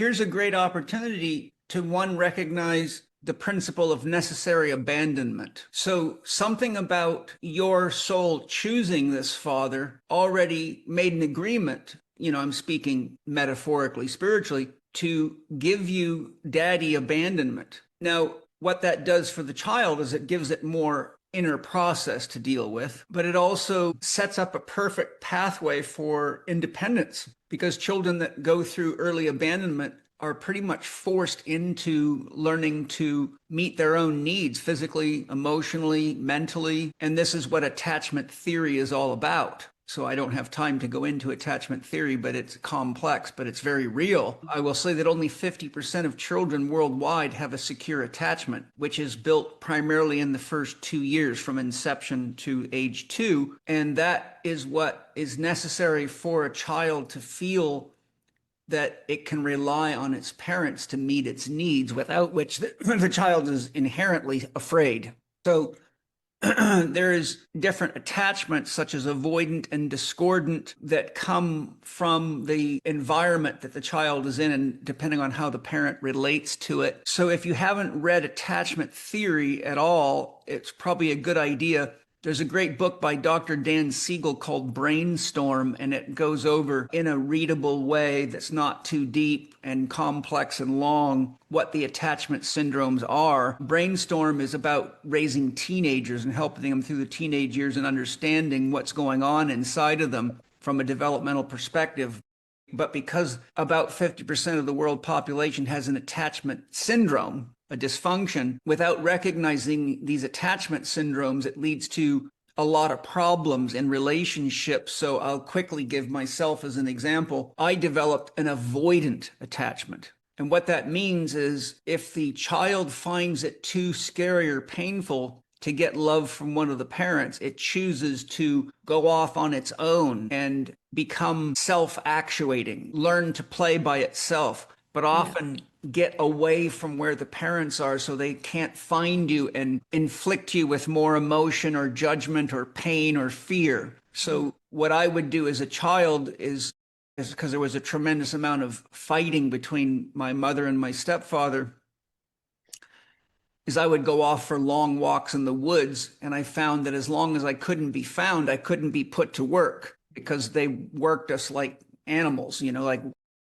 here's a great opportunity to, one, recognize the principle of necessary abandonment. So something about your soul choosing this father already made an agreement, I'm speaking metaphorically, spiritually, to give you daddy abandonment. Now, what that does for the child is it gives it more inner process to deal with, but it also sets up a perfect pathway for independence, because children that go through early abandonment are pretty much forced into learning to meet their own needs physically, emotionally, mentally. And this is what attachment theory is all about. So I don't have time to go into attachment theory, but it's complex, but it's very real. I will say that only 50% of children worldwide have a secure attachment, which is built primarily in the first 2 years from inception to age 2. And that is what is necessary for a child to feel that it can rely on its parents to meet its needs, without which the child is inherently afraid. So there is different attachments, such as avoidant and discordant, that come from the environment that the child is in, and depending on how the parent relates to it. So if you haven't read attachment theory at all, it's probably a good idea. There's a great book by Dr. Dan Siegel called Brainstorm, and it goes over in a readable way that's not too deep and complex and long what the attachment syndromes are. Brainstorm is about raising teenagers and helping them through the teenage years and understanding what's going on inside of them from a developmental perspective. But because about 50% of the world population has an attachment syndrome, a dysfunction, without recognizing these attachment syndromes, it leads to a lot of problems in relationships. So I'll quickly give myself as an example. I developed an avoidant attachment. And what that means is if the child finds it too scary or painful to get love from one of the parents, it chooses to go off on its own and become self-actuating, learn to play by itself, but often get away from where the parents are so they can't find you and inflict you with more emotion or judgment or pain or fear. So what I would do as a child is because there was a tremendous amount of fighting between my mother and my stepfather, is I would go off for long walks in the woods, and I found that as long as I couldn't be found, I couldn't be put to work, because they worked us like animals, like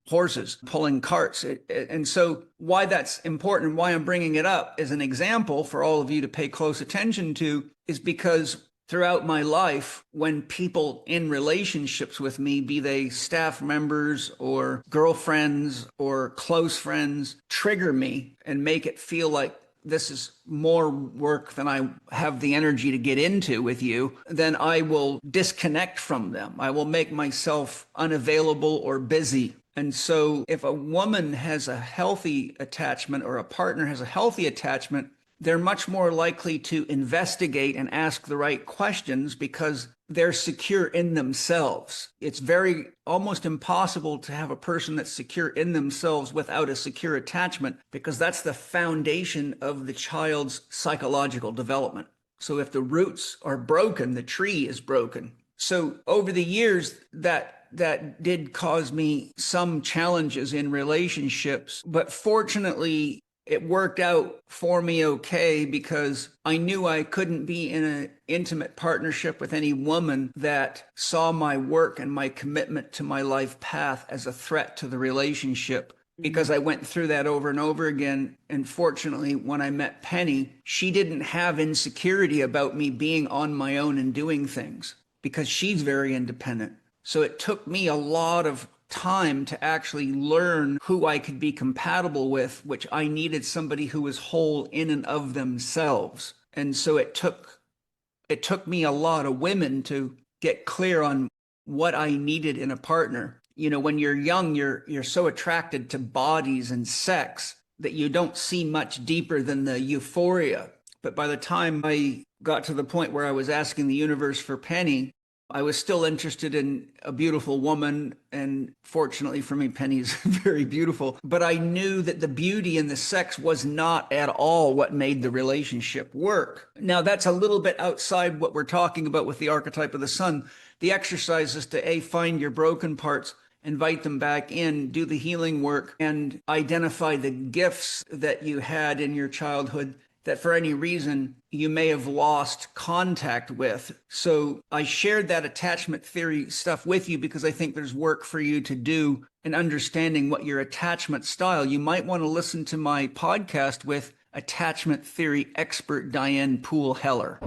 horses pulling carts. And so why that's important, why I'm bringing it up as an example for all of you to pay close attention to, is because throughout my life, when people in relationships with me, be they staff members or girlfriends or close friends, trigger me and make it feel like this is more work than I have the energy to get into with you, then I will disconnect from them. I will make myself unavailable or busy. And so if a woman has a healthy attachment, or a partner has a healthy attachment, they're much more likely to investigate and ask the right questions because they're secure in themselves. It's almost impossible to have a person that's secure in themselves without a secure attachment, because that's the foundation of the child's psychological development. So if the roots are broken, the tree is broken. So over the years, that did cause me some challenges in relationships, but fortunately, it worked out for me okay, because I knew I couldn't be in an intimate partnership with any woman that saw my work and my commitment to my life path as a threat to the relationship, because I went through that over and over again. And fortunately, when I met Penny, she didn't have insecurity about me being on my own and doing things, because she's very independent. So it took me a lot of time to actually learn who I could be compatible with, which I needed somebody who was whole in and of themselves. And so it took me a lot of women to get clear on what I needed in a partner. When you're young, you're so attracted to bodies and sex that you don't see much deeper than the euphoria. But by the time I got to the point where I was asking the universe for Penny, I was still interested in a beautiful woman, and fortunately for me, Penny's very beautiful. But I knew that the beauty and the sex was not at all what made the relationship work. Now, that's a little bit outside what we're talking about with the archetype of the sun. The exercise is to find your broken parts invite them back in, do the healing work, and identify the gifts that you had in your childhood that for any reason you may have lost contact with. So I shared that attachment theory stuff with you because I think there's work for you to do in understanding what your attachment style. You might want to listen to my podcast with attachment theory expert Diane Poole Heller.